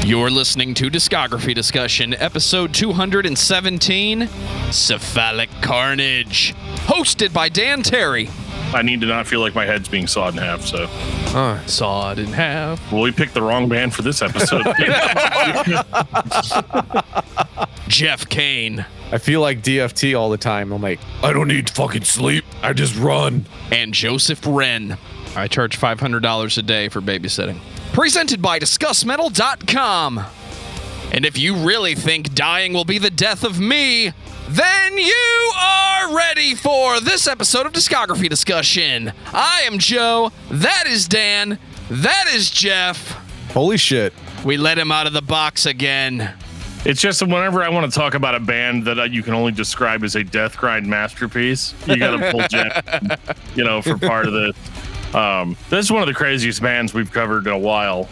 You're listening to Discography Discussion, episode 217, Cephalic Carnage, hosted by Dan Terry. I need to not feel like my head's being sawed in half, so. Sawed in half. Well, we picked the wrong band for this episode. Geoff Kane. I feel like DFT all the time. I'm like, I don't need fucking sleep. I just run. And Joseph Wren. I charge $500 a day for babysitting. Presented by discussmetal.com. And if you really think dying will be the death of me, then you are ready for this episode of Discography Discussion. I am Joe. That is Dan. That is Geoff. Holy shit. We let him out of the box again. It's just whenever I want to talk about a band that you can only describe as a death grind masterpiece, you got to pull Geoff, for part of this. This is one of the craziest bands we've covered in a while,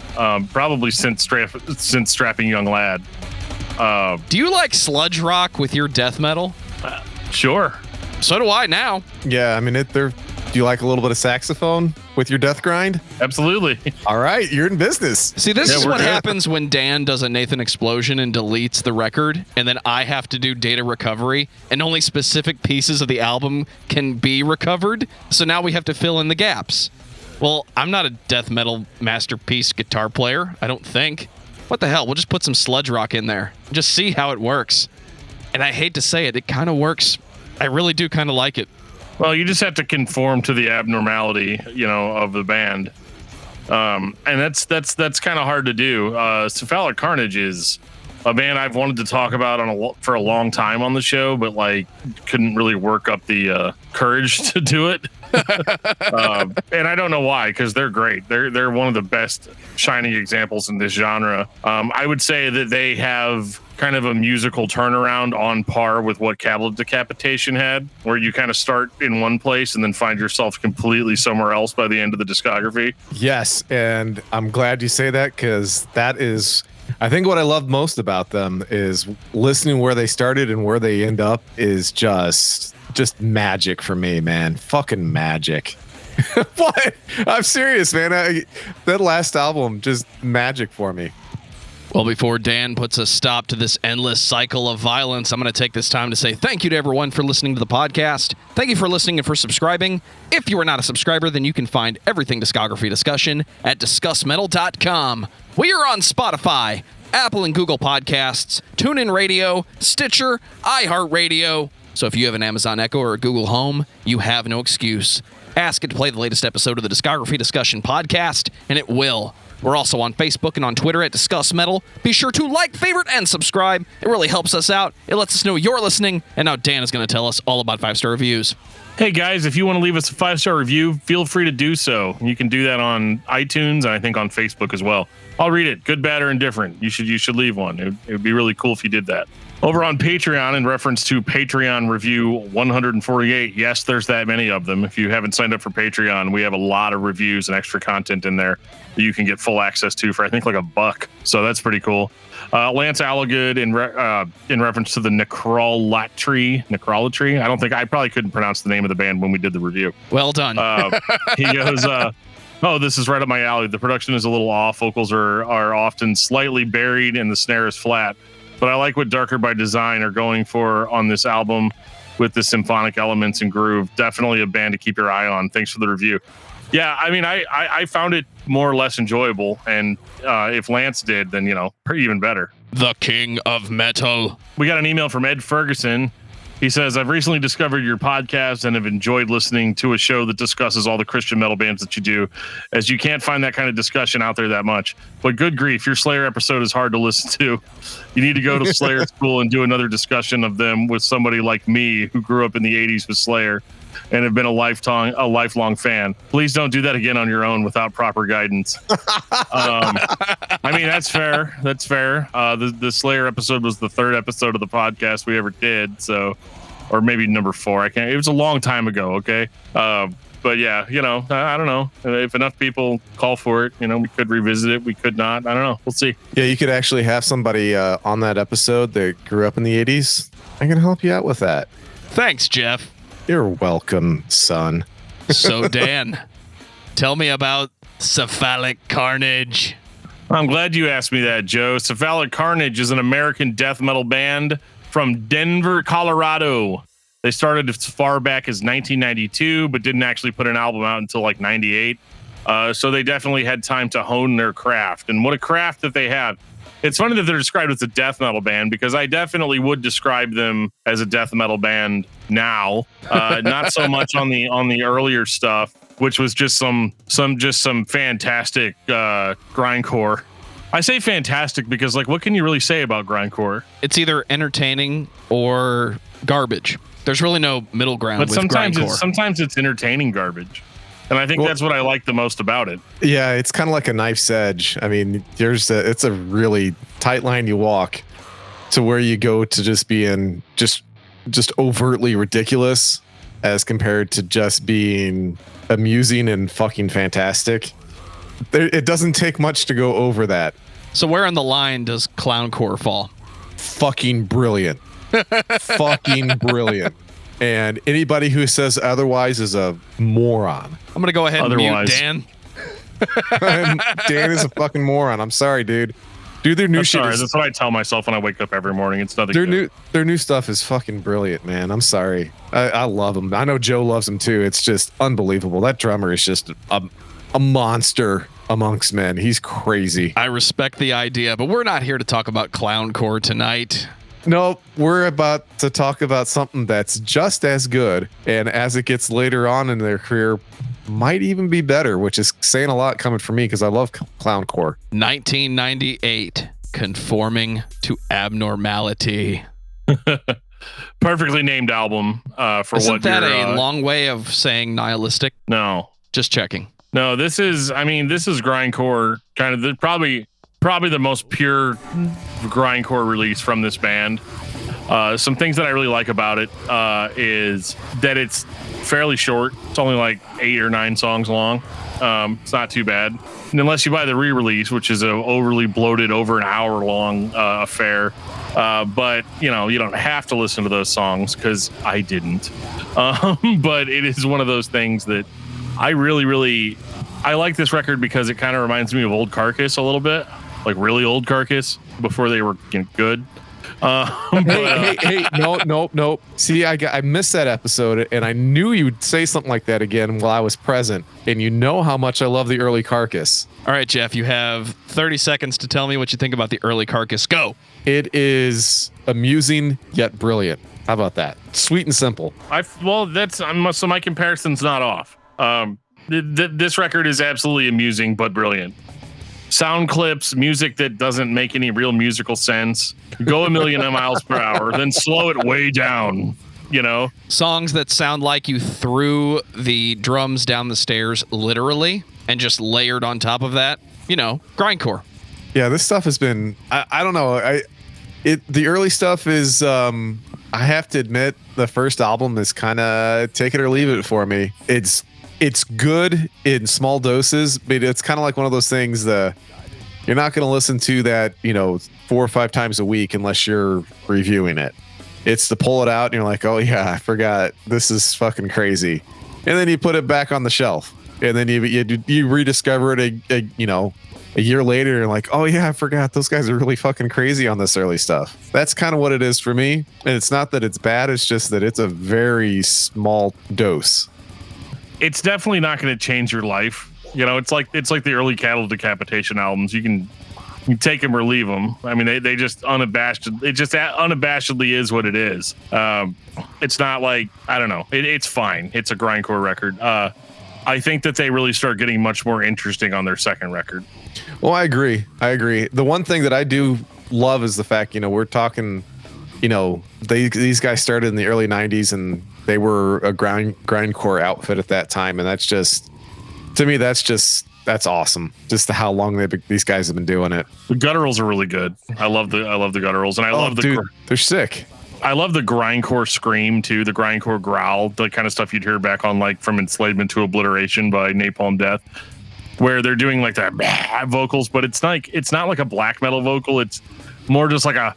probably since Strapping Young Lad. Do you like sludge rock with your death metal? Sure. So do I now. Yeah, I mean, do you like a little bit of saxophone with your death grind? Absolutely. All right, you're in business. See, this is what happens when Dan does a Nathan explosion and deletes the record, and then I have to do data recovery, and only specific pieces of the album can be recovered, so now we have to fill in the gaps. Well, I'm not a death metal masterpiece guitar player, I don't think. What the hell? We'll just put some sludge rock in there. Just see how it works. And I hate to say it, it kind of works. I really do kind of like it. Well, you just have to conform to the abnormality, of the band. And that's kind of hard to do. Cephalic Carnage is a band I've wanted to talk about for a long time on the show, but couldn't really work up the courage to do it. And I don't know why, because they're great. They're one of the best shining examples in this genre. I would say that they have kind of a musical turnaround on par with what Cabinet Decapitation had, where you kind of start in one place and then find yourself completely somewhere else by the end of the discography. Yes, and I'm glad you say that, because that is, I think what I love most about them is listening where they started and where they end up is just magic for me, man. Fucking magic. What? I'm serious, man. That last album, just magic for me. Well, before Dan puts a stop to this endless cycle of violence, I'm going to take this time to say thank you to everyone for listening to the podcast. Thank you for listening and for subscribing. If you are not a subscriber, then you can find everything Discography Discussion at discussmetal.com. We are on Spotify, Apple and Google Podcasts, TuneIn Radio, Stitcher, iHeartRadio. So if you have an Amazon Echo or a Google Home, you have no excuse. Ask it to play the latest episode of the Discography Discussion podcast, and it will. We're also on Facebook and on Twitter at Discuss Metal. Be sure to like, favorite, and subscribe. It really helps us out. It lets us know you're listening. And now Dan is going to tell us all about 5-star reviews. Hey guys, if you want to leave us a 5-star review, feel free to do so. You can do that on iTunes and I think on Facebook as well. I'll read it, good, bad, or indifferent. You should leave one. It would be really cool if you did that. Over on Patreon, in reference to Patreon review 148, yes, there's that many of them. If you haven't signed up for Patreon, we have a lot of reviews and extra content in there that you can get full access to for I think like $1. So that's pretty cool. Lance Allagood in reference to the Necrolatry. I probably couldn't pronounce the name of the band when we did the review. Well done. He goes, oh, this is right up my alley. The production is a little off. Vocals are often slightly buried and the snare is flat. But I like what Darker by Design are going for on this album with the symphonic elements and groove. Definitely a band to keep your eye on. Thanks for the review. Yeah, I mean, I found it more or less enjoyable. And if Lance did, then, even better. The King of Metal. We got an email from Ed Ferguson. He says, I've recently discovered your podcast and have enjoyed listening to a show that discusses all the Christian metal bands that you do, as you can't find that kind of discussion out there that much. But good grief, your Slayer episode is hard to listen to. You need to go to Slayer school and do another discussion of them with somebody like me who grew up in the 80s with Slayer and have been a lifelong fan. Please don't do that again on your own without proper guidance. I mean, that's fair. That's fair. The Slayer episode was the 3rd episode of the podcast we ever did. So, or maybe number 4. It was a long time ago. Okay. But yeah, I don't know if enough people call for it, we could revisit it. We could not. I don't know. We'll see. Yeah. You could actually have somebody on that episode that grew up in the 80s. I can help you out with that. Thanks, Geoff. You're welcome, son. So, Dan, tell me about Cephalic Carnage. I'm glad you asked me that, Joe. Cephalic Carnage is an American death metal band from Denver, Colorado. They started as far back as 1992, but didn't actually put an album out until like 98. So they definitely had time to hone their craft. And what a craft that they have. It's funny that they're described as a death metal band, because I definitely would describe them as a death metal band now. Not so much on the earlier stuff, which was just some fantastic grindcore. I say fantastic because, like, what can you really say about grindcore? It's either entertaining or garbage. There's really no middle ground. But with sometimes grindcore. it's entertaining garbage. And I think that's what I like the most about it. Yeah, it's kind of like a knife's edge. I mean, it's a really tight line you walk to where you go to just being just overtly ridiculous as compared to just being amusing and fucking fantastic. It doesn't take much to go over that. So where on the line does clowncore fall? Fucking brilliant. Fucking brilliant. And anybody who says otherwise is a moron. I'm going to go ahead and mute Dan. Dan is a fucking moron. I'm sorry, dude. Dude, their new shit that's what I tell myself when I wake up every morning. It's nothing their new stuff is fucking brilliant, man. I'm sorry. I love them. I know Joe loves them too. It's just unbelievable. That drummer is just a monster amongst men. He's crazy. I respect the idea, but we're not here to talk about clowncore tonight. No, we're about to talk about something that's just as good, and as it gets later on in their career, might even be better, which is saying a lot coming from me because I love clowncore. 1998, Conforming to Abnormality. Perfectly named album for Isn't what that a long way of saying nihilistic? No. Just checking. No, this is grindcore, kind of probably the most pure grindcore release from this band. Some things that I really like about it is that it's fairly short. It's only like 8 or 9 songs long. It's not too bad. And unless you buy the re-release, which is an overly bloated, over an hour long affair. But you don't have to listen to those songs because I didn't. But it is one of those things that I really like this record because it kind of reminds me of Old Carcass a little bit, like really old Carcass before they were good. Hey, no. See, I missed that episode, and I knew you'd say something like that again while I was present. And you know how much I love the early Carcass. All right, Geoff, you have 30 seconds to tell me what you think about the early Carcass. Go. It is amusing yet brilliant. How about that? Sweet and simple. So my comparison's not off. This record is absolutely amusing but brilliant. Sound clips, music that doesn't make any real musical sense. Go a million miles per hour, then slow it way down. Songs that sound like you threw the drums down the stairs literally and just layered on top of that. Grindcore. Yeah, this stuff has been. I don't know. The early stuff is. I have to admit, the first album is kind of take it or leave it for me. It's good in small doses, but it's kind of like one of those things that you're not going to listen to that 4 or 5 times a week unless you're reviewing it. It's to pull it out and you're like, oh yeah, I forgot. This is fucking crazy. And then you put it back on the shelf, and then you rediscover it a year later. And you're like, oh yeah, I forgot. Those guys are really fucking crazy on this early stuff. That's kind of what it is for me. And it's not that it's bad. It's just that it's a very small dose. It's definitely not going to change your life. It's like the early Cattle Decapitation albums. You take them or leave them. I mean, they just unabashedly is what it is. It's not like, I don't know. It's fine. It's a grindcore record. I think that they really start getting much more interesting on their second record. Well, I agree. The one thing that I do love is the fact, we're talking, these guys started in the early 90s and they were a grindcore outfit at that time. And that's just, to me, that's awesome. Just how long these guys have been doing it. The gutturals are really good. I love the gutturals, and I love they're sick. I love the grindcore scream too, the grindcore growl, the kind of stuff you'd hear back on like From Enslavement to Obliteration by Napalm Death, where they're doing like that vocals, but it's not like a black metal vocal. It's more just like a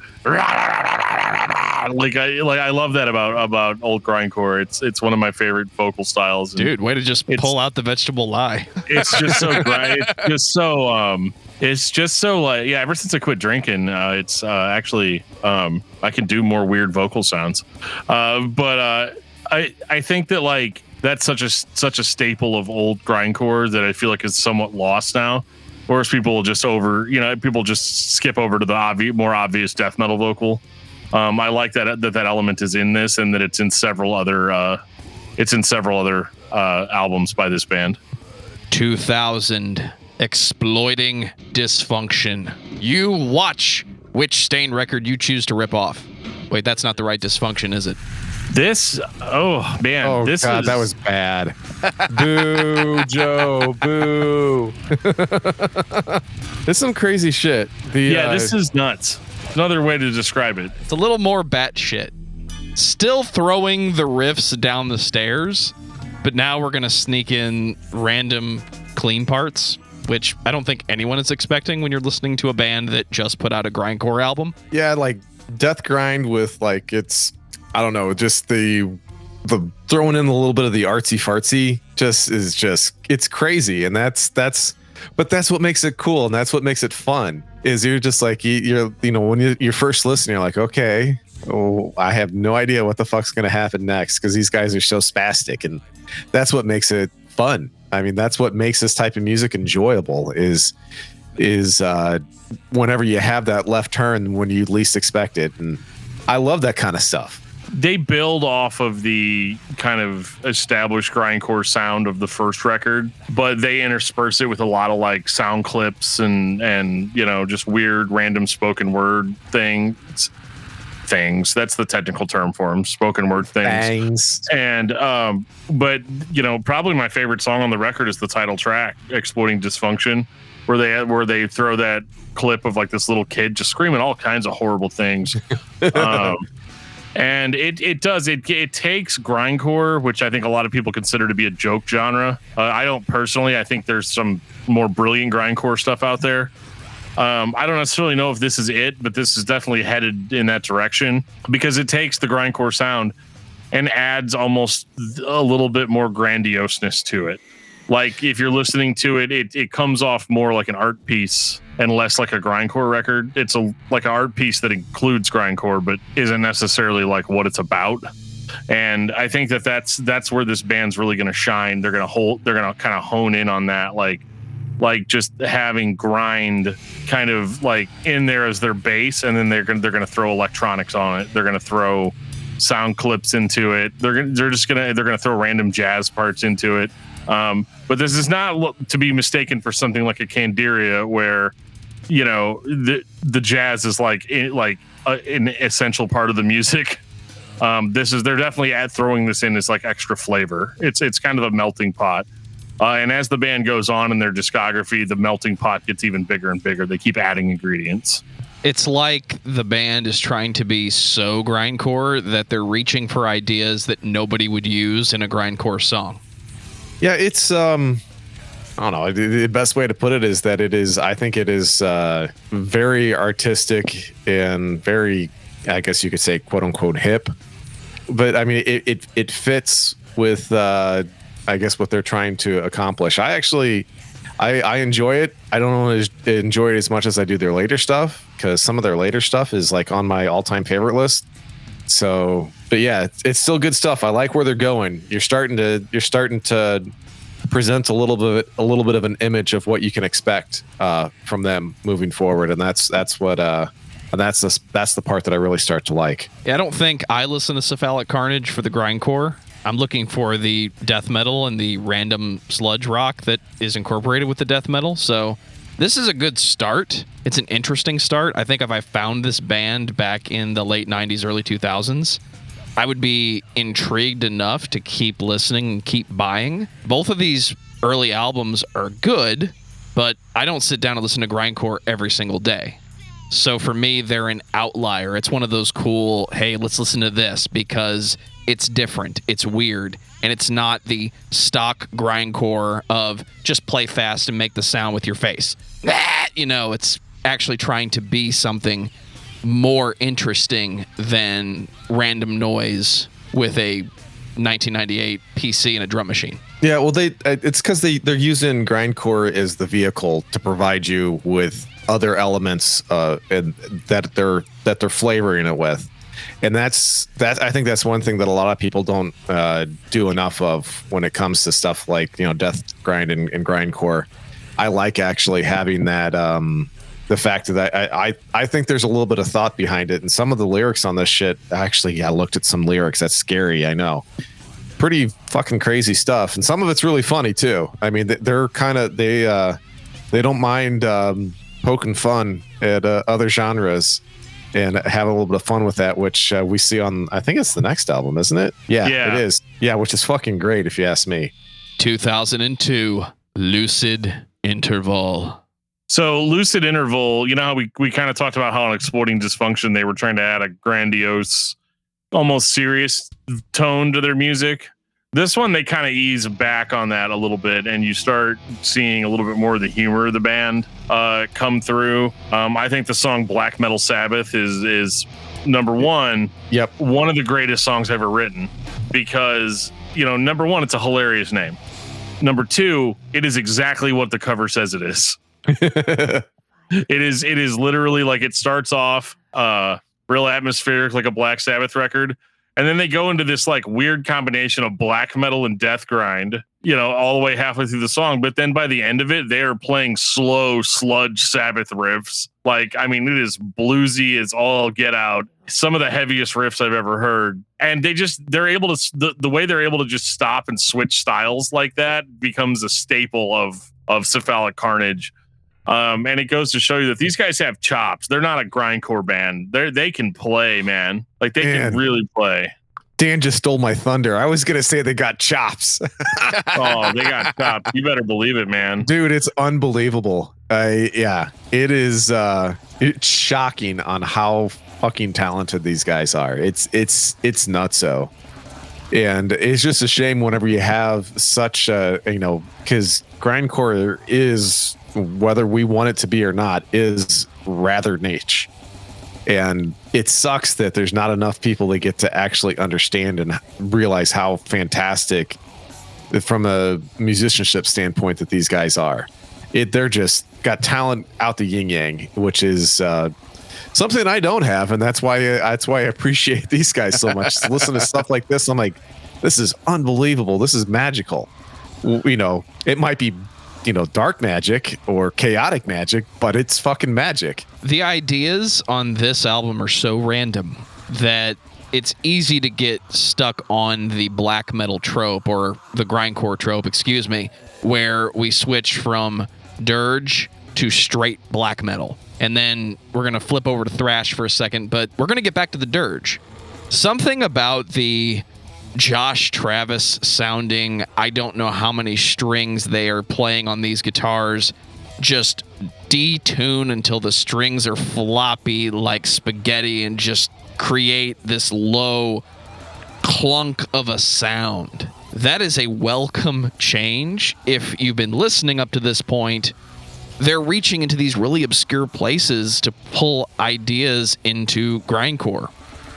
I love that about old grindcore. It's one of my favorite vocal styles. Dude, way to just pull out the vegetable lie. It's just so great. It's just so like, yeah, ever since I quit drinking, it's actually I can do more weird vocal sounds. But I think that like that's such a staple of old grindcore that I feel like is somewhat lost now. Whereas people just skip over to the more obvious death metal vocal. I like that element is in this, and that it's in several other albums by this band. 2000, Exploiting Dysfunction. You watch which Stain record you choose to rip off. Wait, that's not the right Dysfunction, is it? This, oh man, oh this God, that was bad. Boo, Joe, boo. This is some crazy shit. This is nuts. Another way to describe it. It's a little more batshit. Still throwing the riffs down the stairs, but now we're gonna sneak in random clean parts, which I don't think anyone is expecting when you're listening to a band that just put out a grindcore album. Yeah, like death grind with like I don't know, just the throwing in a little bit of the artsy fartsy it's crazy, and that's what makes it cool, and that's what makes it fun. Is you're just like when you're first listening, you're like, okay, I have no idea what the fuck's gonna happen next because these guys are so spastic, and that's what makes it fun. I mean, that's what makes this type of music enjoyable. Is whenever you have that left turn when you least expect it, and I love that kind of stuff. They build off of the kind of established grindcore sound of the first record, but they intersperse it with a lot of like sound clips and just weird random spoken word things. That's the technical term for them, spoken word things. And but probably my favorite song on the record is the title track, Exploiting Dysfunction, where they throw that clip of like this little kid just screaming all kinds of horrible things. And it takes grindcore, which I think a lot of people consider to be a joke genre. I don't personally. I think there's some more brilliant grindcore stuff out there. I don't necessarily know if this is it, but this is definitely headed in that direction because it takes the grindcore sound and adds almost a little bit more grandioseness to it. Like if you're listening to it, it comes off more like an art piece and less like a grindcore record. It's like an art piece that includes grindcore, but isn't necessarily like what it's about. And I think that's where this band's really going to shine. They're going to kind of hone in on that, like just having grind kind of like in there as their bass, and then they're going to throw electronics on it. They're going to throw sound clips into it. They're going to throw random jazz parts into it. But this is not to be mistaken for something like a Candiria where, the jazz is like an essential part of the music. They're definitely throwing this in as like extra flavor. It's kind of a melting pot. And as the band goes on in their discography, the melting pot gets even bigger and bigger. They keep adding ingredients. It's like the band is trying to be so grindcore that they're reaching for ideas that nobody would use in a grindcore song. Yeah, it's I don't know. The best way to put it is that I think it is very artistic and very, I guess you could say, quote unquote, hip. But I mean, it fits with, I guess, what they're trying to accomplish. I enjoy it. I don't enjoy it as much as I do their later stuff, because some of their later stuff is like on my all-time favorite list. So, but yeah, it's still good stuff. I like where they're going. You're starting to present a little bit of an image of what you can expect from them moving forward, and that's the part that I really start to like. Yeah, I don't think I listen to Cephalic Carnage for the grindcore. I'm looking for the death metal and the random sludge rock that is incorporated with the death metal. So this is a good start. It's an interesting start. I think if I found this band back in the late 90s, early 2000s, I would be intrigued enough to keep listening and keep buying. Both of these early albums are good, but I don't sit down and listen to grindcore every single day. So for me, they're an outlier. It's one of those cool, hey, let's listen to this because it's different, it's weird, and it's not the stock grindcore of just play fast and make the sound with your face. It's actually trying to be something more interesting than random noise with a 1998 PC and a drum machine. Yeah, well, it's because they're using grindcore as the vehicle to provide you with other elements and that they're flavoring it with, and that's I think that's one thing that a lot of people don't do enough of when it comes to stuff like death grind and grindcore. I like actually having that the fact that I think there's a little bit of thought behind it, and some of the lyrics on this shit. Actually, I looked at some lyrics. That's scary. I know. Pretty fucking crazy stuff, and some of it's really funny too. I mean, they're kind of they don't mind poking fun at other genres and having a little bit of fun with that, which we see on, I think it's the next album, isn't it? Yeah, it is. Yeah, which is fucking great if you ask me. 2002, Lucid Interval. So Lucid Interval, you know how we kind of talked about how on Exploiting Dysfunction they were trying to add a grandiose, almost serious tone to their music. This one, they kind of ease back on that a little bit, and you start seeing a little bit more of the humor of the band come through. I think the song Black Metal Sabbath is number one. Yep. One of the greatest songs ever written, because, number one, it's a hilarious name. Number two, it is exactly what the cover says it is. It is literally like, it starts off real atmospheric, like a Black Sabbath record. And then they go into this like weird combination of black metal and death grind, all the way halfway through the song. But then by the end of it, they are playing slow sludge Sabbath riffs. Like, I mean, it is bluesy as all get out. Some of the heaviest riffs I've ever heard. And they're able to, the way they're able to just stop and switch styles like that becomes a staple of Cephalic Carnage. And it goes to show you that these guys have chops. They're not a grindcore band. They can play, man. Like, they can really play. Dan just stole my thunder. I was going to say they got chops. Oh, they got chops. You better believe it, man. Dude, it's unbelievable. It is it's shocking on how fucking talented these guys are. It's nutso. And it's just a shame whenever you have such a, because grindcore is, whether we want it to be or not, is rather niche. And it sucks that there's not enough people that get to actually understand and realize how fantastic, from a musicianship standpoint, that these guys are. They're just got talent out the yin yang, which is something I don't have, and that's why I appreciate these guys so much. To listen to stuff like this, I'm like, this is unbelievable. This is magical. It might be dark magic or chaotic magic, but it's fucking magic. The ideas on this album are so random that it's easy to get stuck on the black metal trope, or the grindcore trope, where we switch from dirge to straight black metal. And then we're going to flip over to thrash for a second, but we're going to get back to the dirge. Something about the Josh Travis sounding, I don't know how many strings they are playing on these guitars, just detune until the strings are floppy like spaghetti and just create this low clunk of a sound. That is a welcome change. If you've been listening up to this point, they're reaching into these really obscure places to pull ideas into grindcore.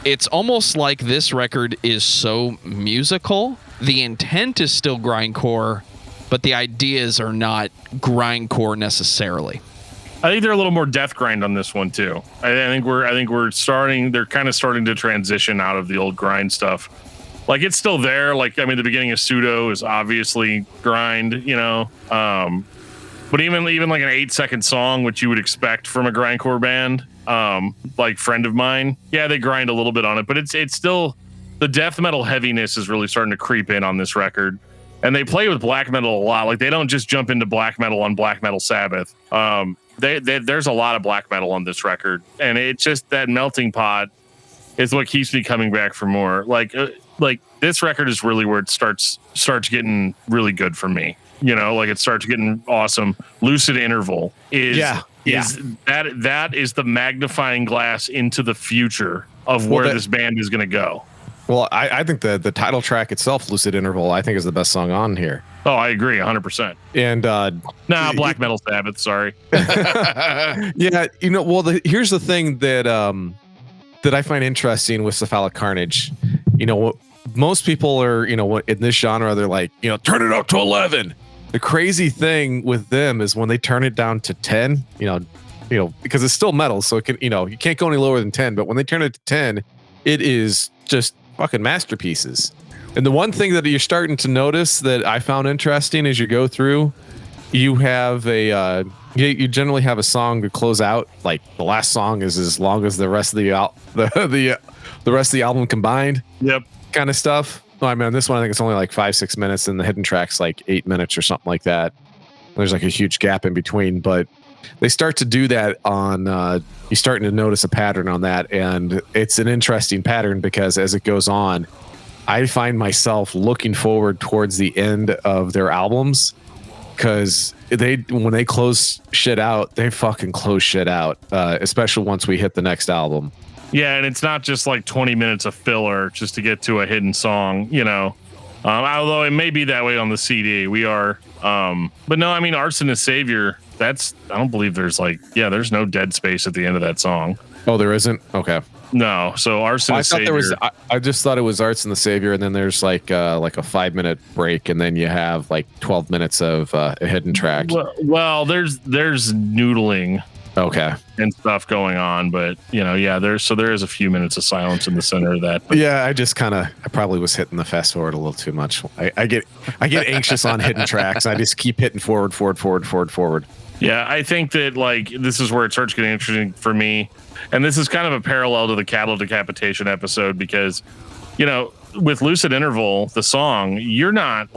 It's almost like this record is so musical. The intent is still grindcore, but the ideas are not grindcore necessarily. I think they're a little more death grind on this one too. I think we're starting. They're kind of starting to transition out of the old grind stuff. Like, it's still there. Like, I mean, the beginning of Pseudo is obviously grind, but even like an 8-second song, which you would expect from a grindcore band, like Friend of Mine, yeah, they grind a little bit on it, but it's still, the death metal heaviness is really starting to creep in on this record. And they play with black metal a lot. Like, they don't just jump into black metal on Black Metal Sabbath. There's a lot of black metal on this record, and it's just that melting pot is what keeps me coming back for more. Like this record is really where it starts getting really good for me. Like, it starts getting awesome. Lucid Interval is that is the magnifying glass into the future of where this band is going to go. Well, I think the title track itself, Lucid Interval, I think is the best song on here. Oh, I agree 100%. And Black Metal Sabbath, sorry. Yeah, here's the thing that I find interesting with Cephalic Carnage. Most people are, in this genre, they're like, turn it up to 11. The crazy thing with them is when they turn it down to 10, because it's still metal, so it can, you can't go any lower than 10, but when they turn it to 10, it is just fucking masterpieces. And the one thing that you're starting to notice that I found interesting as you go through, you have you generally have a song to close out. Like the last song is as long as the rest of the rest of the album combined. Yep. Kind of stuff. I mean, this one I think it's only like 5-6 minutes, and the hidden track's like 8 minutes or something like that. There's like a huge gap in between, but they start to do that on. You're starting to notice a pattern on that, and it's an interesting pattern because as it goes on, I find myself looking forward towards the end of their albums because when they close shit out, they fucking close shit out, especially once we hit the next album. Yeah, and it's not just like 20 minutes of filler just to get to a hidden song, although it may be that way on the CD. We are, but no, I mean, Arson is Savior. I don't believe there's there's no dead space at the end of that song. Oh, there isn't? Okay. No, so Arson is Savior. I just thought it was Arson the Savior, and then there's like a 5-minute break, and then you have like 12 minutes of a hidden track. Well, there's noodling. Okay. And stuff going on, but there is a few minutes of silence in the center of that. But yeah, I probably was hitting the fast forward a little too much. I get anxious on hidden tracks. I just keep hitting forward. Yeah, I think that this is where it starts getting interesting for me. And this is kind of a parallel to the cattle decapitation episode because, with Lucid Interval, the song, you're not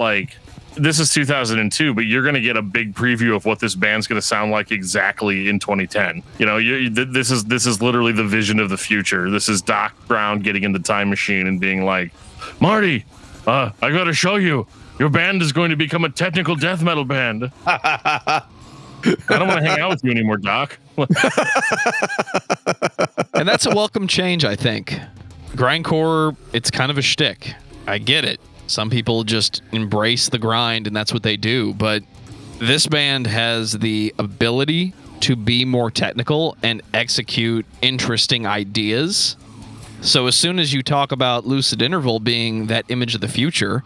this is 2002, but you're going to get a big preview of what this band's going to sound like exactly in 2010. This is literally the vision of the future. This is Doc Brown getting in the time machine and being like, Marty, I got to show you, your band is going to become a technical death metal band. I don't want to hang out with you anymore, Doc. And that's a welcome change, I think. Grindcore, it's kind of a shtick. I get it. Some people just embrace the grind and that's what they do. But this band has the ability to be more technical and execute interesting ideas. So as soon as you talk about Lucid Interval being that image of the future,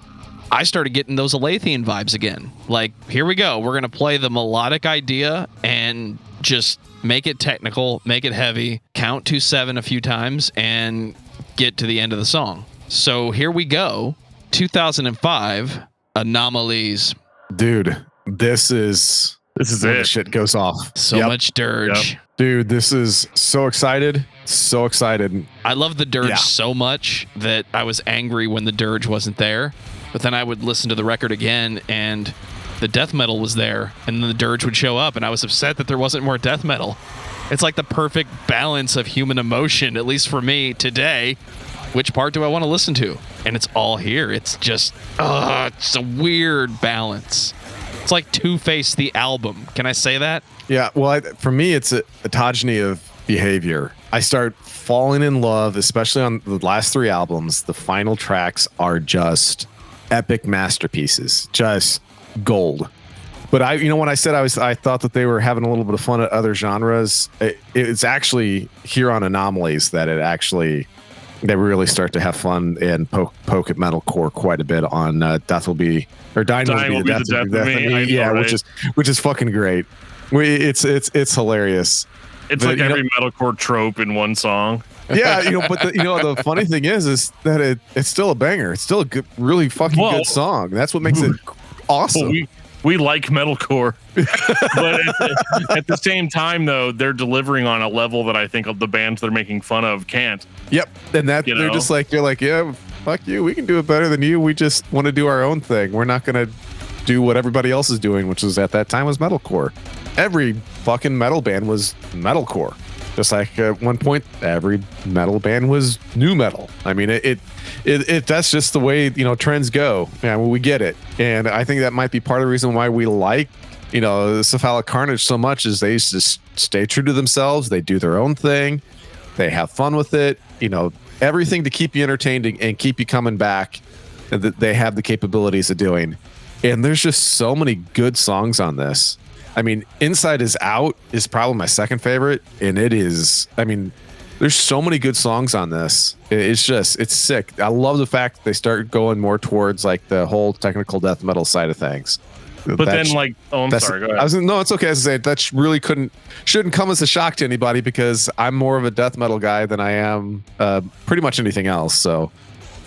I started getting those Alathian vibes again. Like, here we go. We're going to play the melodic idea and just make it technical, make it heavy, count to 7 a few times, and get to the end of the song. So here we go. 2005, Anomalies. Dude, this is it. The shit goes off. So much dirge. Yep. Dude, this is so excited. So excited. I love the dirge so much that I was angry when the dirge wasn't there. But then I would listen to the record again and the death metal was there and then the dirge would show up and I was upset that there wasn't more death metal. It's like the perfect balance of human emotion, at least for me today. Which part do I want to listen to? And it's all here. It's just, it's a weird balance. It's like Two-Face the album. Can I say that? Yeah, well, for me, it's a autogeny of behavior. I start falling in love, especially on the last 3 albums. The final tracks are just epic masterpieces, just gold. But when I said I thought that they were having a little bit of fun at other genres, it's actually here on Anomalies that they really start to have fun and poke at metalcore quite a bit on Death Will Be, or Dying Will Be the Death of Me. Yeah, right? which is fucking great. It's hilarious. It's but, like every metalcore trope in one song. Yeah, but the funny thing is that it's still a banger. It's still a good, really fucking good song. That's what makes it awesome. Well, we like metalcore, but at the same time, though, they're delivering on a level that I think of the bands they're making fun of can't. Yep, and that they're just like, you're like, yeah, fuck you. We can do it better than you. We just want to do our own thing. We're not gonna do what everybody else is doing, which was at that time was metalcore. Every fucking metal band was metalcore. Just like at one point, every metal band was new metal. I mean, it that's just the way trends go. Yeah, well, we get it, and I think that might be part of the reason why we like Cephalic Carnage so much is they just stay true to themselves. They do their own thing. They have fun with it. everything to keep you entertained and keep you coming back that they have the capabilities of doing. And there's just so many good songs on this. I mean, Inside Is Out is probably my second favorite. And it is, I mean, there's so many good songs on this. It's sick. I love the fact that they start going more towards like the whole technical death metal side of things. But then I'm sorry, go ahead. No, it's okay. As I say, that really shouldn't come as a shock to anybody because I'm more of a death metal guy than I am pretty much anything else. So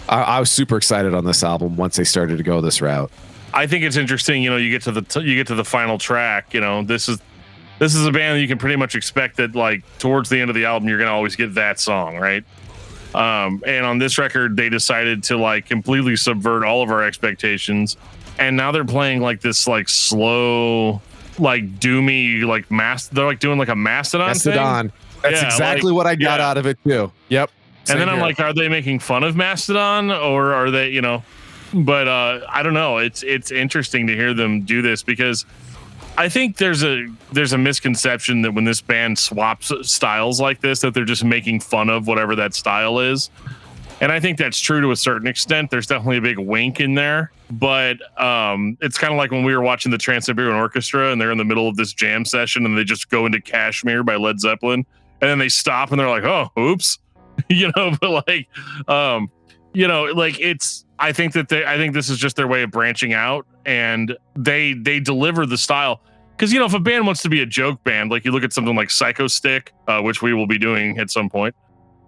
I was super excited on this album once they started to go this route. I think it's interesting. You get to the final track. This is a band that you can pretty much expect that like towards the end of the album, you're going to always get that song, right? And on this record, they decided to like completely subvert all of our expectations. And now they're playing like this, like slow, like doomy, like they're like doing like a Mastodon thing. That's exactly what I got out of it too. Yep. And then I'm like, are they making fun of Mastodon or are they, but I don't know. It's interesting to hear them do this because I think there's a misconception that when this band swaps styles like this, that they're just making fun of whatever that style is. And I think that's true to a certain extent. There's definitely a big wink in there, but it's kind of like when we were watching the Trans-Siberian Orchestra and they're in the middle of this jam session and they just go into Kashmir by Led Zeppelin and then they stop and they're like, oh, oops, but like, like I think this is just their way of branching out and they deliver the style. Cause if a band wants to be a joke band, like you look at something like Psycho Stick, which we will be doing at some point.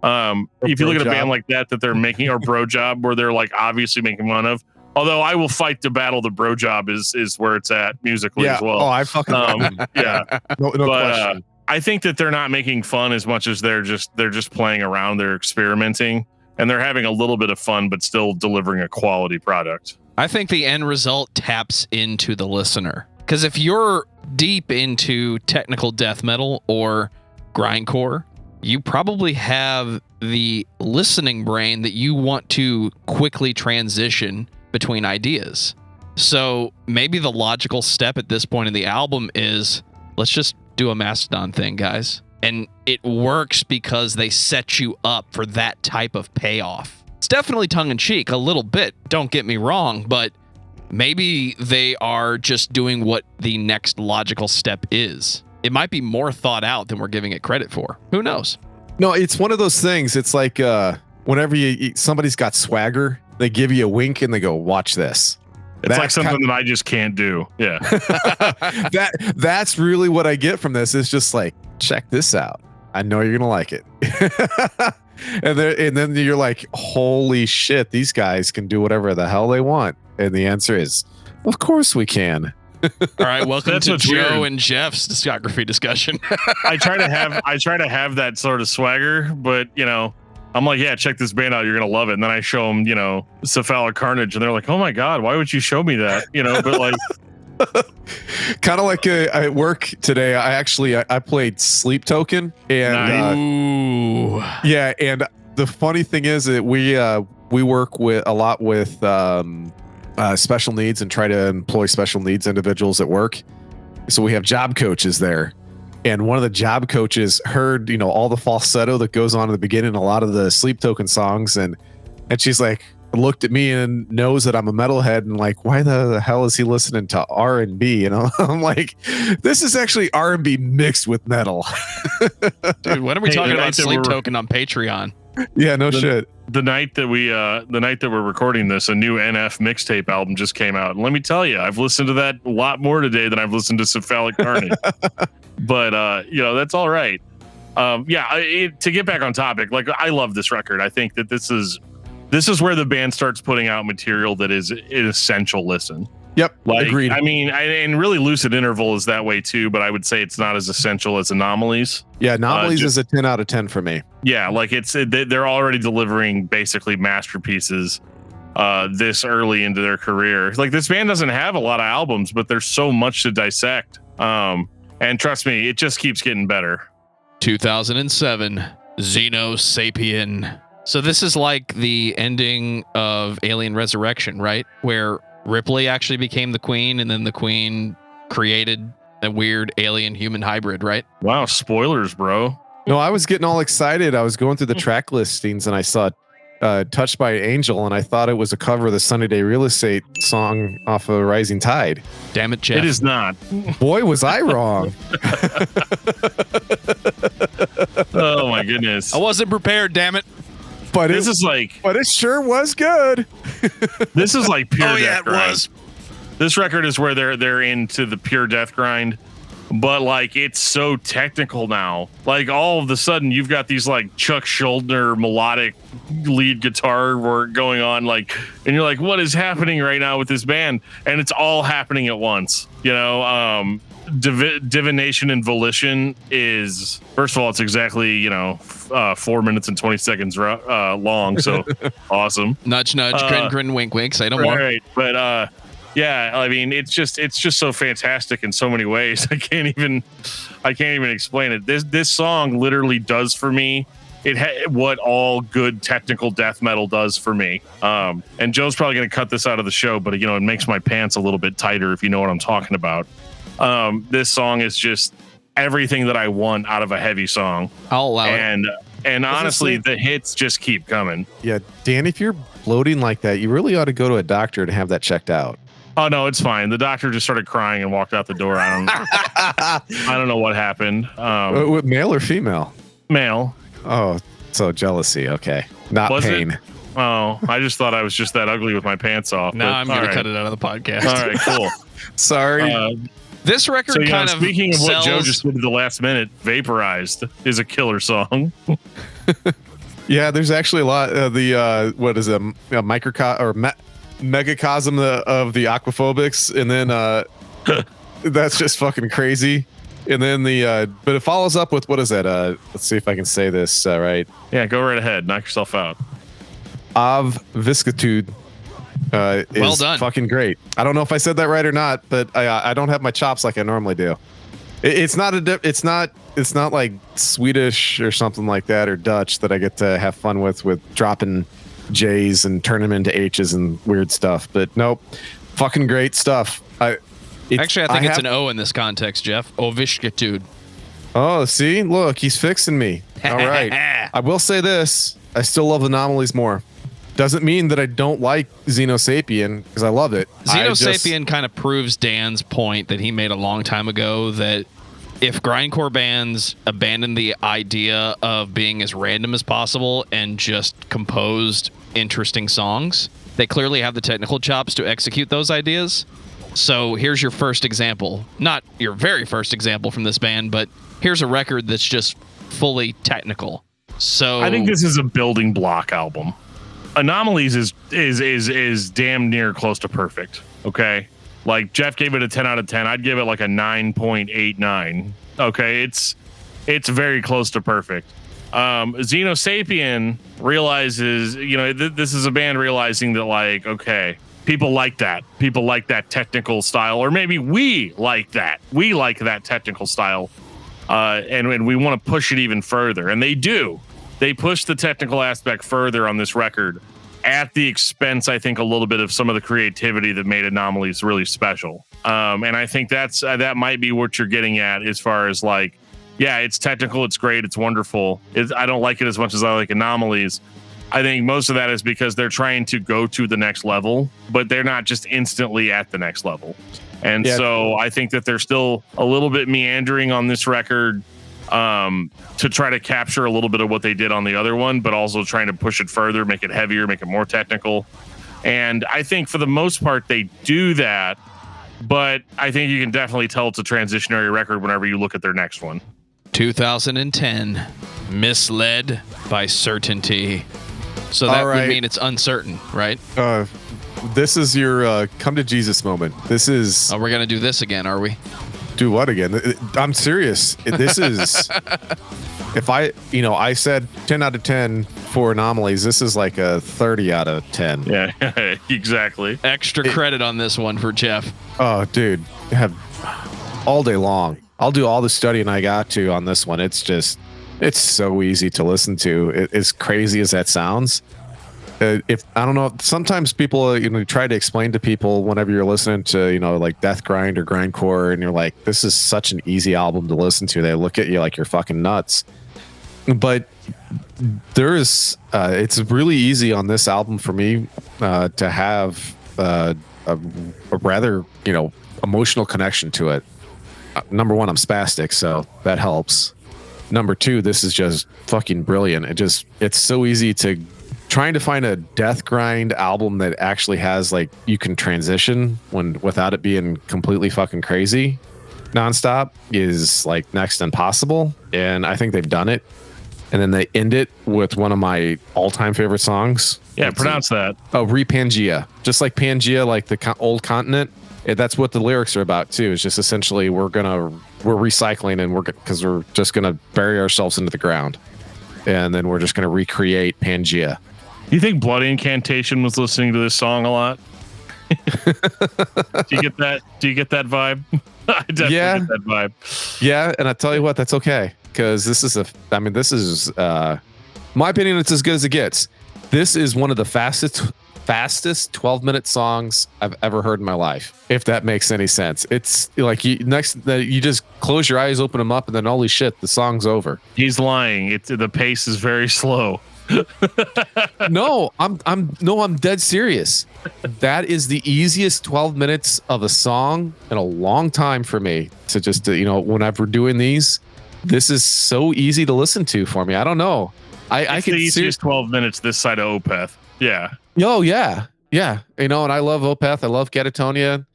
If you look at a band like that they're making, or Bro Job, where they're like obviously making fun of, although I will fight to battle the Bro Job is where it's at musically as well. Oh, I fucking yeah. No question. I think that they're not making fun as much as they're just playing around, they're experimenting, and they're having a little bit of fun, but still delivering a quality product. I think the end result taps into the listener. Because if you're deep into technical death metal or grindcore, you probably have the listening brain that you want to quickly transition between ideas. So maybe the logical step at this point in the album is, let's just do a Mastodon thing, guys. And it works because they set you up for that type of payoff. It's definitely tongue-in-cheek a little bit, don't get me wrong, but maybe they are just doing what the next logical step is. It might be more thought out than we're giving it credit for. Who knows? No, it's one of those things. It's like whenever somebody's got swagger, they give you a wink and they go, watch this. It's like something that I just can't do. Yeah. That's really what I get from this. It's just like, check this out. I know you're going to like it. and then you're like, holy shit, these guys can do whatever the hell they want. And the answer is, of course we can. All right, welcome to Joe weird. and Geoff's discography discussion. I try to have that sort of swagger, but I'm like, yeah, check this band out, you're gonna love it. And then I show them, Cephalic Carnage, and they're like, oh my god, why would you show me that? But like, kind of like at work today, I played Sleep Token, and yeah, and the funny thing is that we work a lot with special needs and try to employ special needs individuals at work. So we have job coaches there, and one of the job coaches heard all the falsetto that goes on in the beginning, a lot of the Sleep Token songs, and she's like, looked at me and knows that I'm a metalhead and like, why the hell is he listening to R&B? I'm like, this is actually R&B mixed with metal. Dude, when are we talking about Sleep Token on Patreon? Yeah, no shit. The night that we're recording this, a new NF mixtape album just came out. And let me tell you, I've listened to that a lot more today than I've listened to Cephalic Carnage. But that's all right. To get back on topic, like, I love this record. I think that this is where the band starts putting out material that is an essential listen. Yep, like, agreed. I mean, and really Lucid Interval is that way too, but I would say it's not as essential as Anomalies. Yeah, Anomalies is a 10 out of 10 for me. Yeah, like they're already delivering basically masterpieces this early into their career. Like, this band doesn't have a lot of albums, but there's so much to dissect. And trust me, it just keeps getting better. 2007, Xeno Sapien. So this is like the ending of Alien Resurrection, right? Where Ripley actually became the queen, and then the queen created a weird alien human hybrid, right? Wow, spoilers, bro. No, I was getting all excited. I was going through the track listings and I saw Touched by an Angel, and I thought it was a cover of the Sunny Day Real Estate song off of Rising Tide. Damn it, Geoff. It is not. Boy, was I wrong. Oh my goodness. I wasn't prepared, damn it. But This is like but it sure was good. this is like pure Oh, death yeah, it grind. was. This record is where they're into the pure death grind, but like it's so technical now. Like all of a sudden you've got these like Chuck Schuldiner melodic lead guitar work going on, like, and you're like, what is happening right now with this band? And it's all happening at once. You know, Divination and Volition is, first of all, it's exactly 4 minutes and 20 seconds long, so awesome. Nudge, nudge, grin, grin, wink, wink. Say no more. Right, but yeah, I mean, it's just so fantastic in so many ways. I can't even explain it. This song literally does for me what all good technical death metal does for me. And Joe's probably going to cut this out of the show, but it makes my pants a little bit tighter, if you know what I'm talking about. This song is just everything that I want out of a heavy song. I'll allow it. And honestly, the hits just keep coming. Yeah, Dan, if you're bloating like that, you really ought to go to a doctor to have that checked out. Oh no, it's fine. The doctor just started crying and walked out the door. I don't know what happened. Male or female? Male. Oh, so jealousy. Okay, not Was pain. it? Oh, I just thought I was just that ugly with my pants off. No, but I'm going all to cut it out of the podcast. All right, cool. Sorry. This record So, kind of speaking of what Joe sells- just did at the last minute, Vaporized is a killer song. Yeah, there's actually a lot of the what is it, a microcosm or megacosm of the aquaphobics, and then that's just fucking crazy. And then but it follows up with, what is that? Let's see if I can say this right. Yeah, go right ahead. Knock yourself out. Of Viscitude is Well done. fucking great. I don't know if I said that right or not, but I don't have my chops like I normally do. It's not like Swedish or something like that, or Dutch, that I get to have fun with dropping J's and turn them into H's and weird stuff. But nope, fucking great stuff. Actually, I think it's an O in this context, Geoff. Ovishkitude. Oh, see, look, he's fixing me. All right. I will say this: I still love Anomalies more. Doesn't mean that I don't like Xenosapien, because I love it. Xenosapien kind of proves Dan's point that he made a long time ago, that if grindcore bands abandon the idea of being as random as possible and just composed interesting songs, they clearly have the technical chops to execute those ideas. So here's your first example. Not your very first example from this band, but here's a record that's just fully technical. So I think this is a building block album. Anomalies is damn near close to perfect. Okay, like Geoff gave it a 10 out of 10. I'd give it like a 9.89. Okay, it's very close to perfect. Xenosapien realizes, this is a band realizing that, like, okay, people like that technical style, or maybe we like that technical style, and we want to push it even further, and they do. They push the technical aspect further on this record, at the expense, I think, a little bit of some of the creativity that made Anomalies really special. And I think that might be what you're getting at, as far as, like, yeah, it's technical, it's great, it's wonderful. I don't like it as much as I like Anomalies. I think most of that is because they're trying to go to the next level, but they're not just instantly at the next level. And so I think that they're still a little bit meandering on this record, to try to capture a little bit of what they did on the other one, but also trying to push it further, make it heavier, make it more technical. And I think for the most part they do that, but I think you can definitely tell it's a transitionary record whenever you look at their next one. 2010, Misled by Certainty. So that would mean it's uncertain, right? This is your come to Jesus moment. This is... Oh, we're going to do this again, are we? Do what again? I'm serious. This is... If I said 10 out of 10 for Anomalies, this is like a 30 out of 10. Yeah, exactly. Extra credit on this one for Geoff. Oh, dude. Have all day long. I'll do all the studying I got to on this one. It's so easy to listen to. As crazy as that sounds. If I don't know, sometimes people try to explain to people whenever you're listening to like death grind or grindcore, and you're like, this is such an easy album to listen to. They look at you like you're fucking nuts. but there is it's really easy on this album for me to have a rather emotional connection to it. Number one, I'm spastic, so that helps. Number two, this is just fucking brilliant. It's so easy to trying to find a death grind album that actually has like you can transition without it being completely fucking crazy nonstop is like next to impossible, and I think they've done it. And then they end it with one of my all-time favorite songs. Yeah, pronounce that. Oh, Repangea. Just like Pangea, like the old continent. That's what the lyrics are about too. It's just essentially we're recycling and because we're just gonna bury ourselves into the ground, and then we're just gonna recreate Pangea. You think Blood Incantation was listening to this song a lot? Do you get that? Do you get that vibe? I definitely get that vibe. Yeah, and I tell you what, that's okay, because this is my opinion, it's as good as it gets. This is one of the fastest 12-minute songs I've ever heard in my life, if that makes any sense. It's like you just close your eyes, open them up, and then holy shit, the song's over. He's lying. The pace is very slow. No, I'm dead serious. That is the easiest 12 minutes of a song in a long time for me to whenever doing these. This is so easy to listen to for me. I don't know. I can the easiest 12 minutes this side of Opeth. Yeah. Oh yeah. Yeah. And I love Opeth. I love Catatonia.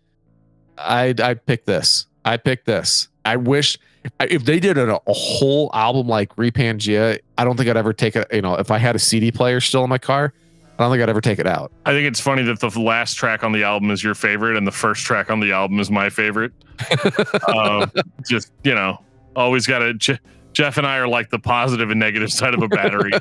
I picked this. I wish if they did a whole album like Repangea, I don't think I'd ever take it. If I had a CD player still in my car, I don't think I'd ever take it out. I think it's funny that the last track on the album is your favorite and the first track on the album is my favorite. Always got to. Geoff and I are like the positive and negative side of a battery.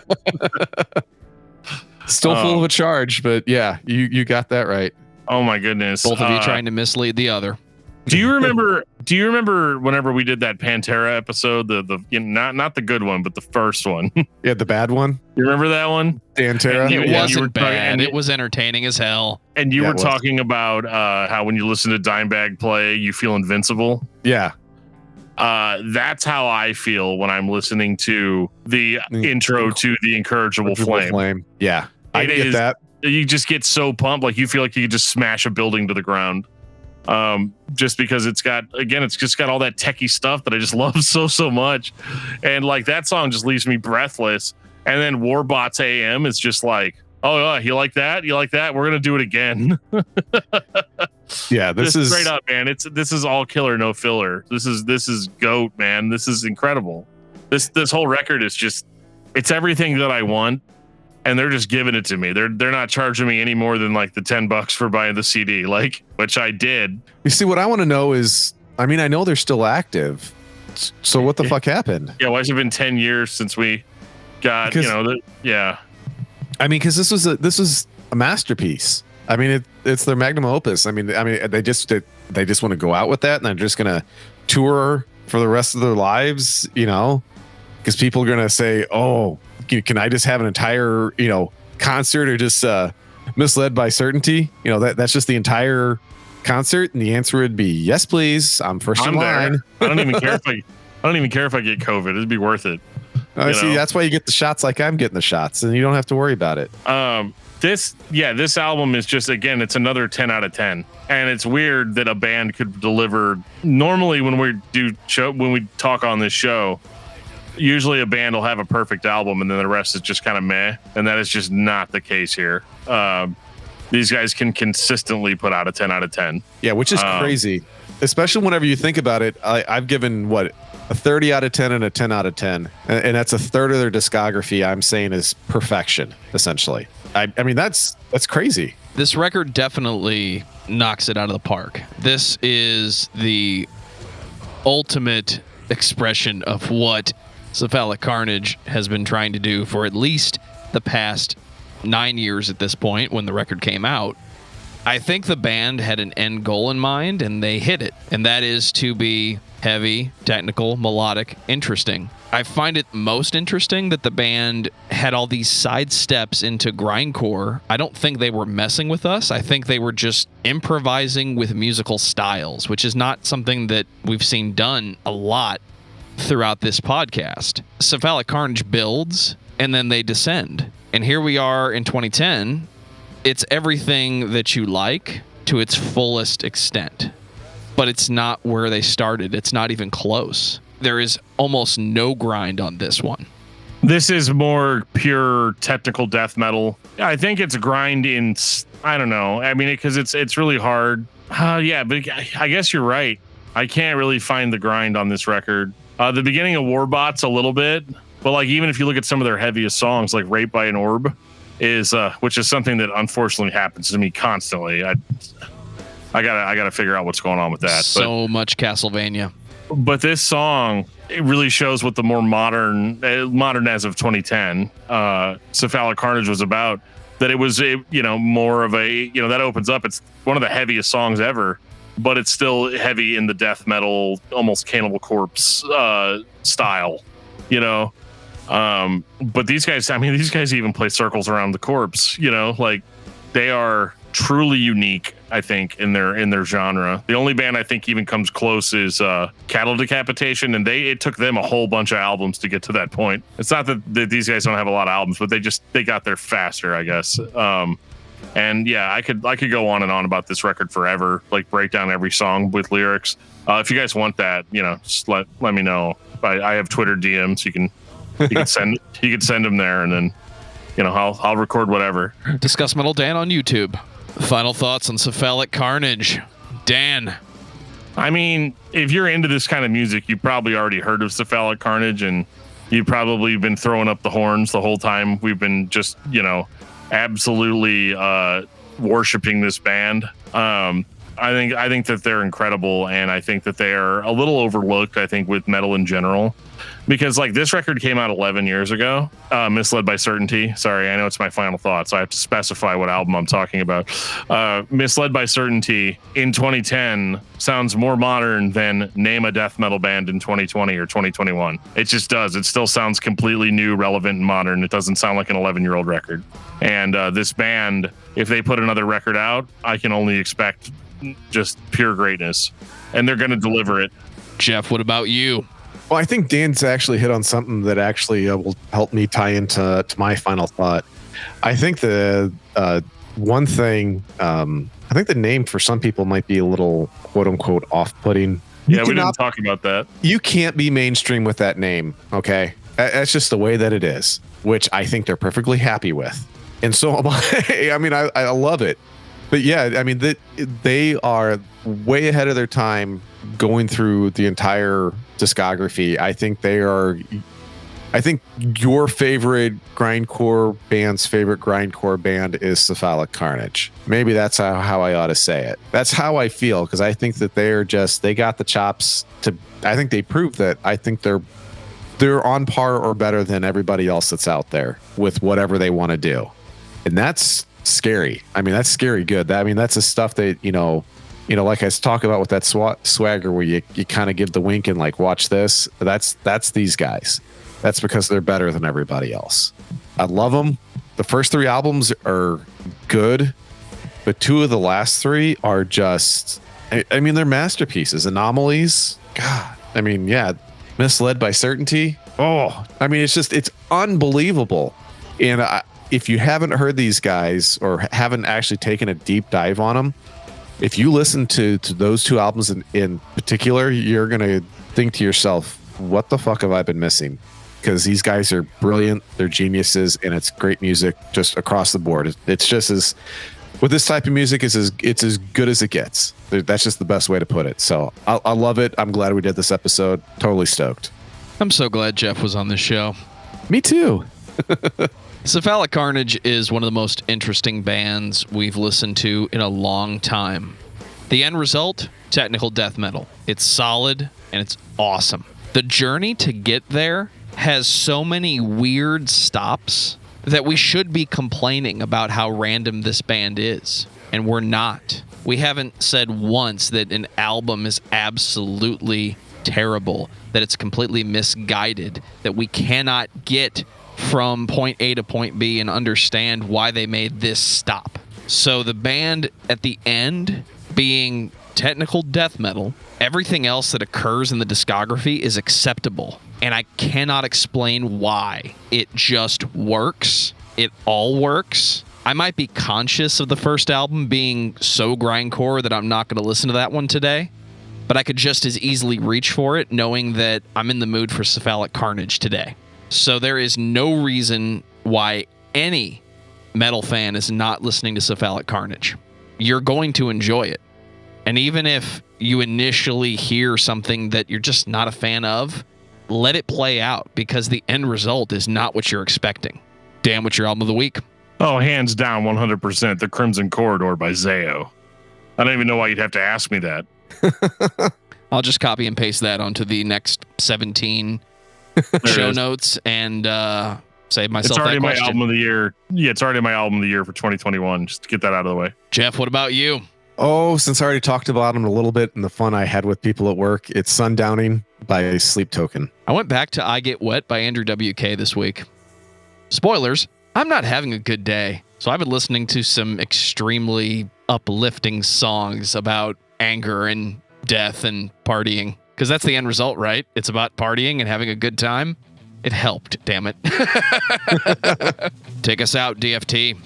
Still full of a charge, but yeah, you got that right. Oh my goodness. Both of you trying to mislead the other. Do you remember whenever we did that Pantera episode, not the good one, but the first one? Yeah, the bad one. You remember that one? Pantera. It wasn't bad. It was entertaining as hell. And you were talking about how when you listen to Dimebag play, you feel invincible. Yeah. That's how I feel when I'm listening to the intro to The Incorrigible Flame. Yeah. I get that. You just get so pumped, like you feel like you could just smash a building to the ground. Just because it's just got all that techie stuff that I just love so much. And like that song just leaves me breathless. And then Warbots AM is just like, oh, you like that? You like that? We're going to do it again. Yeah, this is straight up, man. This is all killer, no filler. This is GOAT, man. This is incredible. This whole record is just, it's everything that I want. And they're just giving it to me. They're not charging me any more than like the $10 for buying the CD, which I did. You see, what I want to know is, I know they're still active. So what the fuck happened? Yeah, why has it been 10 years since we got, yeah. Because this was a masterpiece. It's their magnum opus. They just want to go out with that, and they're just gonna tour for the rest of their lives, because people are gonna say, "Oh, can I just have an entire, concert, or just misled by certainty?" That's just the entire concert, and the answer would be yes, please. I'm first in line. I don't even care if I get COVID. It'd be worth it. See, that's why you get the shots like I'm getting the shots, and you don't have to worry about it. This album is just, again, it's another 10 out of 10. And it's weird that a band could deliver. Normally when we talk on this show, usually a band will have a perfect album and then the rest is just kind of meh. And that is just not the case here. These guys can consistently put out a 10 out of 10. Yeah, which is crazy. Especially whenever you think about it. I've given a 30 out of 10 and a 10 out of 10. And that's a third of their discography I'm saying is perfection, essentially. That's crazy. This record definitely knocks it out of the park. This is the ultimate expression of what Cephalic Carnage has been trying to do for at least the past 9 years at this point when the record came out. I think the band had an end goal in mind, and they hit it, and that is to be heavy, technical, melodic, interesting. I find it most interesting that the band had all these side steps into grindcore. I don't think they were messing with us. I think they were just improvising with musical styles, which is not something that we've seen done a lot throughout this podcast. Cephalic Carnage builds, and then they descend. And here we are in 2010. It's everything that you like to its fullest extent. But it's not where they started. It's not even close. There is almost no grind on this one. This is more pure technical death metal. I think it's grind in, I don't know. I mean, because it's really hard. Yeah, but I guess you're right. I can't really find the grind on this record. The beginning of Warbots a little bit, but like even if you look at some of their heaviest songs, like "Raped by an Orb," which is something that unfortunately happens to me constantly. I gotta figure out what's going on with that. So much Castlevania. But this song, it really shows what the more modern as of 2010, Cephalic Carnage was about. That it was more of a that opens up. It's one of the heaviest songs ever, but it's still heavy in the death metal, almost Cannibal Corpse style, But these guys even play circles around the corpse, like they are truly unique, I think, in their genre. The only band I think even comes close is Cattle Decapitation, and it took them a whole bunch of albums to get to that point. It's not that these guys don't have a lot of albums, but they got there faster, I guess. And yeah, I could go on and on about this record forever, like break down every song with lyrics. If you guys want that, just let me know. I have Twitter DMs. You can send them there, and then I'll record whatever. Discuss Metal Dan on YouTube. Final thoughts on Cephalic Carnage, Dan. I mean, if you're into this kind of music, you probably already heard of Cephalic Carnage, and you've probably been throwing up the horns the whole time we've been just absolutely worshiping this band. I think that they're incredible, and I think that they are a little overlooked, I think, with metal in general. Because like this record came out 11 years ago, Misled by Certainty. Sorry, I know it's my final thought, so I have to specify what album I'm talking about. Misled by Certainty in 2010 sounds more modern than name a death metal band in 2020 or 2021. It just does. It still sounds completely new, relevant, and modern. It doesn't sound like an 11-year-old record. And this band, if they put another record out, I can only expect just pure greatness. And they're going to deliver it. Geoff, what about you? Well, I think Dan's actually hit on something that actually will help me tie into my final thought. I think the one thing, I think the name for some people might be a little quote unquote off-putting. Yeah, we didn't talk about that. You can't be mainstream with that name, okay? That's just the way that it is, which I think they're perfectly happy with. And so am I. I mean, I love it. But yeah, I mean, they are way ahead of their time going through the entire discography. I think your favorite grindcore band's favorite grindcore band is Cephalic Carnage. Maybe that's how I ought to say it. That's how I feel, because I think that they got the chops I think they proved that. I think they're on par or better than everybody else that's out there with whatever they want to do. And that's scary. I mean, that's scary good. I mean, that's the stuff that, like I was talking about with that swagger where you kind of give the wink and like, watch this. That's these guys. That's because they're better than everybody else. I love them. The first 3 albums are good, but 2 of the last 3 are just, I mean, they're masterpieces. Anomalies. God. I mean, yeah. Misled by Certainty. Oh, I mean, it's unbelievable. And if you haven't heard these guys or haven't actually taken a deep dive on them, if you listen to those 2 albums in particular, you're going to think to yourself, what the fuck have I been missing? Because these guys are brilliant. They're geniuses, and it's great music just across the board. It's just with this type of music, it's as good as it gets. That's just the best way to put it. So I love it. I'm glad we did this episode. Totally stoked. I'm so glad Geoff was on this show. Me too. Cephalic Carnage is one of the most interesting bands we've listened to in a long time. The end result, technical death metal. It's solid and it's awesome. The journey to get there has so many weird stops that we should be complaining about how random this band is. And we're not. We haven't said once that an album is absolutely terrible, that it's completely misguided, that we cannot get from point A to point B and understand why they made this stop. So the band at the end being technical death metal. Everything else that occurs in the discography is acceptable, and I cannot explain why. It just works. It all works. I might be conscious of the first album being so grindcore that I'm not going to listen to that one today, but I could just as easily reach for it knowing that I'm in the mood for Cephalic Carnage today. So there is no reason why any metal fan is not listening to Cephalic Carnage. You're going to enjoy it. And even if you initially hear something that you're just not a fan of, let it play out, because the end result is not what you're expecting. Dan, what's your album of the week? Oh, hands down, 100%, The Crimson Corridor by Zao. I don't even know why you'd have to ask me that. I'll just copy and paste that onto the next 17 show notes and save myself it's already that my question. album of the year. Yeah, it's already my album of the year for 2021, just to get that out of the way. Geoff, what about you? Oh, since I already talked about him a little bit and the fun I had with people at work, it's Sundowning by Sleep Token. I went back to I Get Wet by Andrew WK this week. Spoilers, I'm not having a good day. So I've been listening to some extremely uplifting songs about anger and death and partying. Because that's the end result, right? It's about partying and having a good time. It helped, damn it. Take us out, DFT.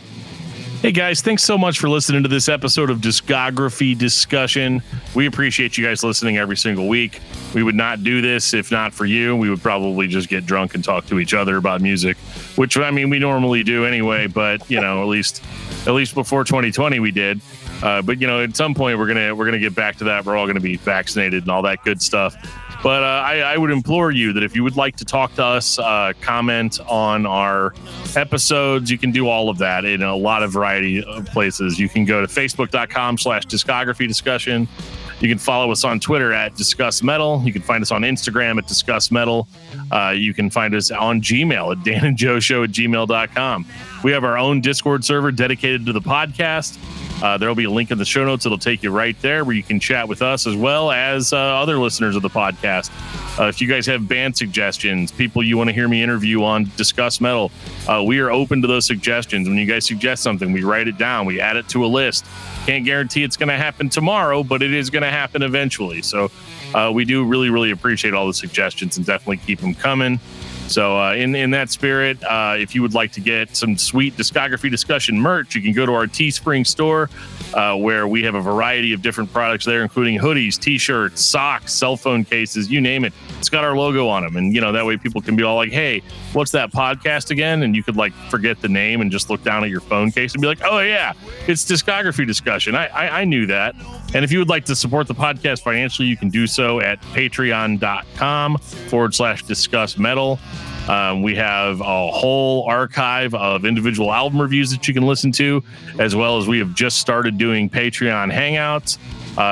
Hey guys, thanks so much for listening to this episode of Discography Discussion. We appreciate you guys listening every single week. We would not do this if not for you. We would probably just get drunk and talk to each other about music, which I mean we normally do anyway, but you know, at least before 2020 we did. But you know, at some point we're gonna get back to that. We're all gonna be vaccinated and all that good stuff. But I would implore you that if you would like to talk to us, comment on our episodes, you can do all of that in a lot of variety of places. You can go to facebook.com/discography discussion. You can follow us on Twitter at discussmetal. You can find us on Instagram at discussmetal. You can find us on Gmail at danandjoeshow@gmail.com. We have our own Discord server dedicated to the podcast. There'll be a link in the show notes. It'll take you right there where you can chat with us as well as other listeners of the podcast. If you guys have band suggestions, people you want to hear me interview on Discuss Metal, we are open to those suggestions. When you guys suggest something, we write it down. We add it to a list. Can't guarantee it's going to happen tomorrow, but it is going to happen eventually. So we do really, really appreciate all the suggestions and definitely keep them coming. So in that spirit, if you would like to get some sweet Discography Discussion merch, you can go to our Teespring store where we have a variety of different products there, including hoodies, T-shirts, socks, cell phone cases, you name it. It's got our logo on them. And, you know, that way people can be all like, hey, what's that podcast again? And you could like forget the name and just look down at your phone case and be like, oh, yeah, it's Discography Discussion. I knew that. And if you would like to support the podcast financially, you can do so at patreon.com/discussmetal. We have a whole archive of individual album reviews that you can listen to, as well as we have just started doing Patreon hangouts.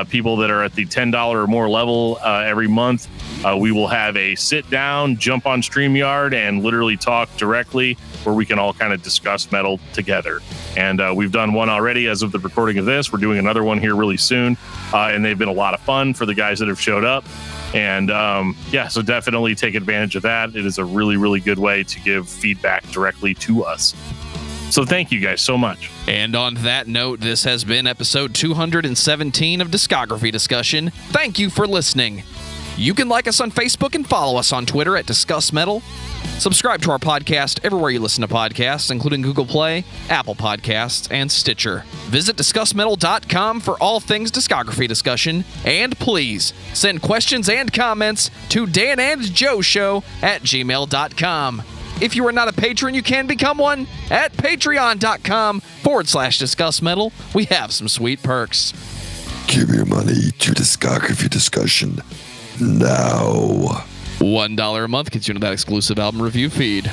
People that are at the $10 or more level every month, we will have a sit down, jump on StreamYard, and literally talk directly where we can all kind of discuss metal together. And we've done one already as of the recording of this. We're doing another one here really soon. And they've been a lot of fun for the guys that have showed up. And yeah, so definitely take advantage of that. It is a really, really good way to give feedback directly to us. So thank you guys so much. And on that note, this has been episode 217 of Discography Discussion. Thank you for listening. You can like us on Facebook and follow us on Twitter at Discuss Metal. Subscribe to our podcast everywhere you listen to podcasts, including Google Play, Apple Podcasts, and Stitcher. Visit discussmetal.com for all things Discography Discussion. And please send questions and comments to danandjoeshow@gmail.com. If you are not a patron, you can become one at patreon.com/discussmetal. We have some sweet perks. Give your money to Discography Discussion now. $1 a month gets you into that exclusive album review feed.